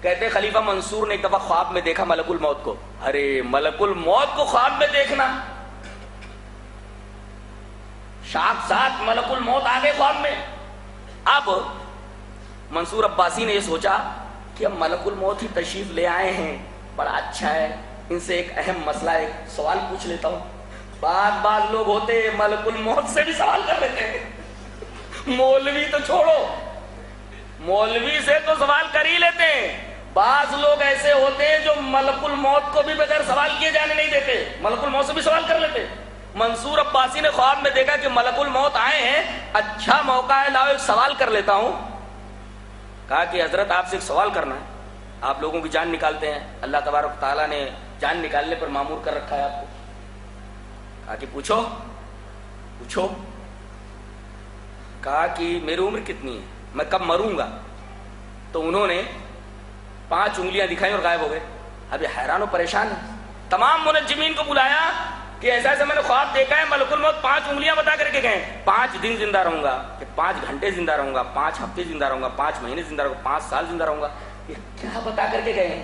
کہتے خلیفہ منصور نے ایک دفعہ خواب میں دیکھا ملک الموت کو. ارے ملک الموت کو خواب میں دیکھنا، ساتھ ملک الموت آ گئے خواب میں. اب منصور عباسی نے یہ سوچا کہ اب ملک الموت ہی تشریف لے آئے ہیں، بڑا اچھا ہے، ان سے ایک اہم مسئلہ، ایک سوال پوچھ لیتا ہوں. بعض لوگ ہوتے ملک الموت سے بھی سوال کر لیتے ہیں. مولوی تو چھوڑو، مولوی سے تو سوال کر ہی لیتے ہیں. بعض لوگ ایسے ہوتے ہیں جو ملک الموت کو بھی بغیر سوال کیے جانے نہیں دیتے، ملک الموت سے بھی سوال کر لیتے. منصور عباسی نے خواب میں دیکھا کہ ملک الموت آئے ہیں، اچھا موقع ہے، لاؤ ایک سوال کر لیتا ہوں. کہا کہ حضرت آپ سے ایک سوال کرنا ہے، آپ لوگوں کی جان نکالتے ہیں، اللہ تبارک تعالیٰ نے جان نکالنے پر مامور کر رکھا ہے آپ کو. کہا کہ پوچھو پوچھو. کہا کہ میری عمر کتنی ہے، میں کب مروں گا؟ تو انہوں نے 5 انگلیاں دکھائیں اور غائب ہو گئے. ابھی حیران و پریشان ہے. تمام منجمین کو بلایا کہ ایسا ایسا میں نے خواب دیکھا ہے، ملک الموت 5 انگلیاں بتا کر کے گئے، 5 دن زندہ رہوں گا، کہ 5 گھنٹے زندہ رہوں گا، 5 ہفتے زندہ رہوں گا، 5 مہینے زندہ رہوں گا، 5 سال زندہ رہوں گا. یہ کیا بتا کر کے گئے،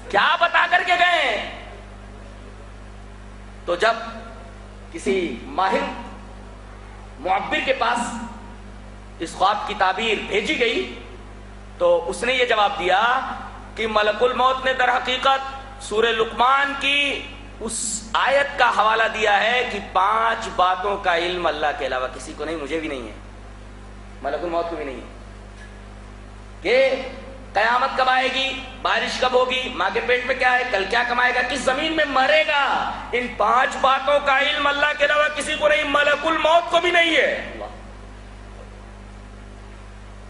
کیا بتا کر کے گئے؟ تو جب کسی ماہر معبر کے پاس اس خواب کی تعبیر بھیجی گئی تو اس نے یہ جواب دیا کہ ملک الموت نے در حقیقت سورہ لقمان کی اس آیت کا حوالہ دیا ہے کہ 5 باتوں کا علم اللہ کے علاوہ کسی کو نہیں، مجھے بھی نہیں ہے، ملک الموت کو بھی نہیں ہے، کہ قیامت کب آئے گی، بارش کب ہوگی، ماں کے پیٹ میں کیا ہے، کل کیا کمائے گا، کس زمین میں مرے گا. ان 5 باتوں کا علم اللہ کے علاوہ کسی کو نہیں، ملک الموت کو بھی نہیں ہے.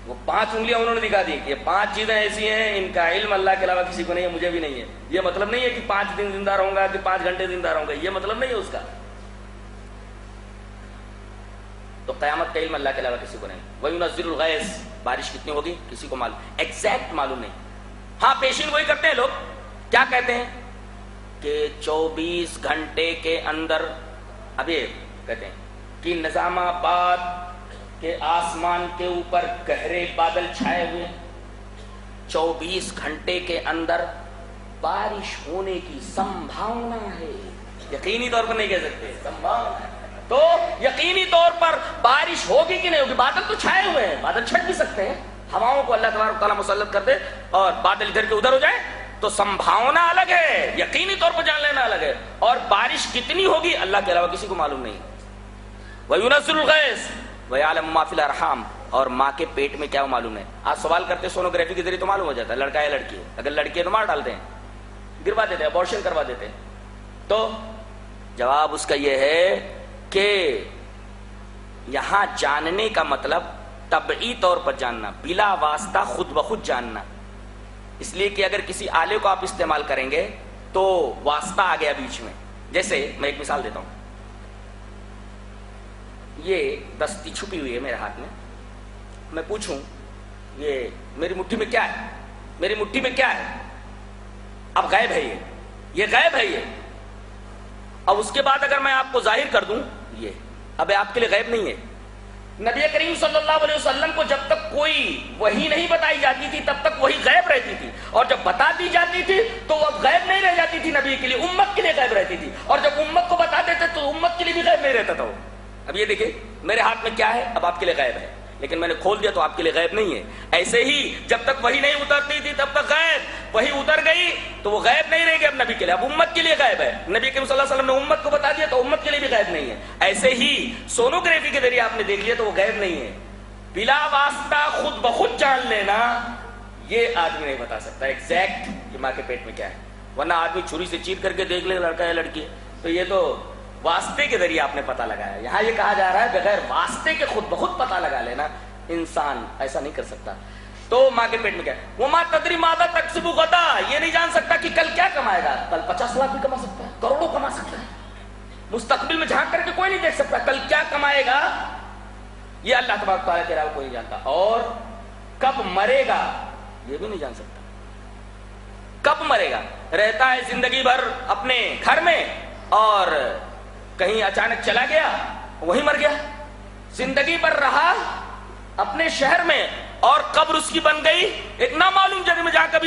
وہ 5 انگلیاں انہوں نے دکھا دی کہ یہ 5 چیزیں ایسی ہیں، ان کا علم اللہ کے علاوہ کسی کو نہیں ہے، مجھے بھی نہیں ہے. یہ مطلب نہیں ہے کہ 5 دن زندہ رہوں گا، کہ 5 گھنٹے زندہ رہوں گا، یہ مطلب نہیں ہے اس کا. تو قیامت کا علم اللہ کے علاوہ کسی کو نہیں. وَيُنَزِّلُ الْغَيْثَ، بارش کتنی ہوگی کسی کو معلوم، ایگزیکٹ معلوم نہیں. ہاں پیشین وہی کرتے ہیں لوگ، کیا کہتے ہیں کہ 24 گھنٹے کے اندر، اب یہ کہتے ہیں کہ نظام آباد کہ آسمان کے اوپر گہرے بادل چھائے ہوئے، 24 گھنٹے کے اندر بارش ہونے کی سمبھاونا ہے. یقینی طور پر نہیں کہہ سکتے، سمبھاونا ہے. تو یقینی طور پر بارش ہوگی کہ نہیں ہوگی، بادل تو چھائے ہوئے ہیں، بادل چھٹ بھی سکتے ہیں، ہواؤں کو اللہ تبارک تعالیٰ مسلط کر دے اور بادل ادھر کے ادھر ہو جائے تو سمبھاونا الگ ہے، یقینی طور پر جان لینا الگ ہے. اور بارش کتنی ہوگی اللہ کے علاوہ کسی کو معلوم نہیں. وَيُنَزِّلُ الْغَيْثَ وَيَعْلَمُ مَا فِي الْأَرْحَامِ، اور ماں کے پیٹ میں کیا معلوم ہے. آج سوال کرتے سونوگرافی کے ذریعے تو معلوم ہو جاتا ہے لڑکا ہے لڑکی ہے، اگر لڑکی ہے تو مار ڈالتے ہیں، گروا دیتے ہیں، ابورشن کروا دیتے ہیں. تو جواب اس کا یہ ہے کہ یہاں جاننے کا مطلب طبعی طور پر جاننا، بلا واسطہ خود بخود جاننا. اس لیے کہ اگر کسی آلے کو آپ استعمال کریں گے تو واسطہ آ گیا بیچ میں. جیسے میں ایک مثال دیتا ہوں، یہ دستی چھپی ہوئی ہے میرے ہاتھ میں، میں پوچھوں یہ میری مٹھی میں کیا ہے، میری مٹھی میں کیا ہے، اب غائب ہے، یہ غائب ہے یہ. اب اس کے بعد اگر میں آپ کو ظاہر کر دوں یہ اب آپ کے لیے غائب نہیں ہے. نبی کریم صلی اللہ علیہ وسلم کو جب تک کوئی وحی نہیں بتائی جاتی تھی تب تک وہی غائب رہتی تھی، اور جب بتا دی جاتی تھی تو وہ غائب نہیں رہ جاتی تھی، نبی کے لیے، امت کے لیے غائب رہتی تھی. اور جب امت کو بتاتے تھے تو امت کے لیے بھی غائب نہیں رہتا تھا وہ. اب یہ دیکھیں میرے ہاتھ میں کیا ہے، اب آپ کے لیے غائب ہے، لیکن میں نے کھول دیا تو آپ کے لیے غائب نہیں ہے. ایسے ہی جب تک وحی نہیں اترتی تھی تب تک غائب، وحی اتر گئی تو وہ غائب نہیں رہے گی اب نبی کے لیے، اب امت کے لیے غائب ہے. نبی کریم صلی اللہ علیہ وسلم نے امت کو بتا دیا تو امت کے لیے بھی غائب نہیں ہے. ایسے ہی سونوگرافی کے ذریعے آپ نے دیکھ لیا تو وہ غائب نہیں ہے. بلا واسطہ خود بخود جان لینا یہ آدمی نہیں بتا سکتا ایگزیکٹ کہ ماں کے پیٹ میں کیا ہے. ورنہ آدمی چھری سے چیر کر کے دیکھ لے لڑکا ہے لڑکی ہے، تو یہ تو واسطے کے ذریعے آپ نے پتہ لگایا. یہاں یہ کہا جا رہا ہے بغیر واسطے کے خود بخود پتہ لگا لینا، انسان ایسا نہیں کر سکتا. تو ماں کے پیٹ میں کیا ہے، وہ ماں تدری ماذا تکسب غدا، یہ نہیں جان سکتا کہ کل کیا کمائے گا. کل 50 لاکھ بھی کما سکتا ہے، کروڑوں کما سکتا ہے. مستقبل میں جھانک کر کے کوئی نہیں دیکھ سکتا کل کیا کمائے گا، یہ اللہ تبارک تعالیٰ کے علاوہ کوئی نہیں جانتا. اور کب مرے گا یہ بھی نہیں جان سکتا. کب مرے گا، رہتا ہے زندگی بھر اپنے گھر میں اور کہیں اچانک چلا گیا وہیں مر گیا. زندگی بھر رہا اپنے شہر میں اور قبر اس کی بن گئی ایک نامعلوم جگہ میں جا کبھی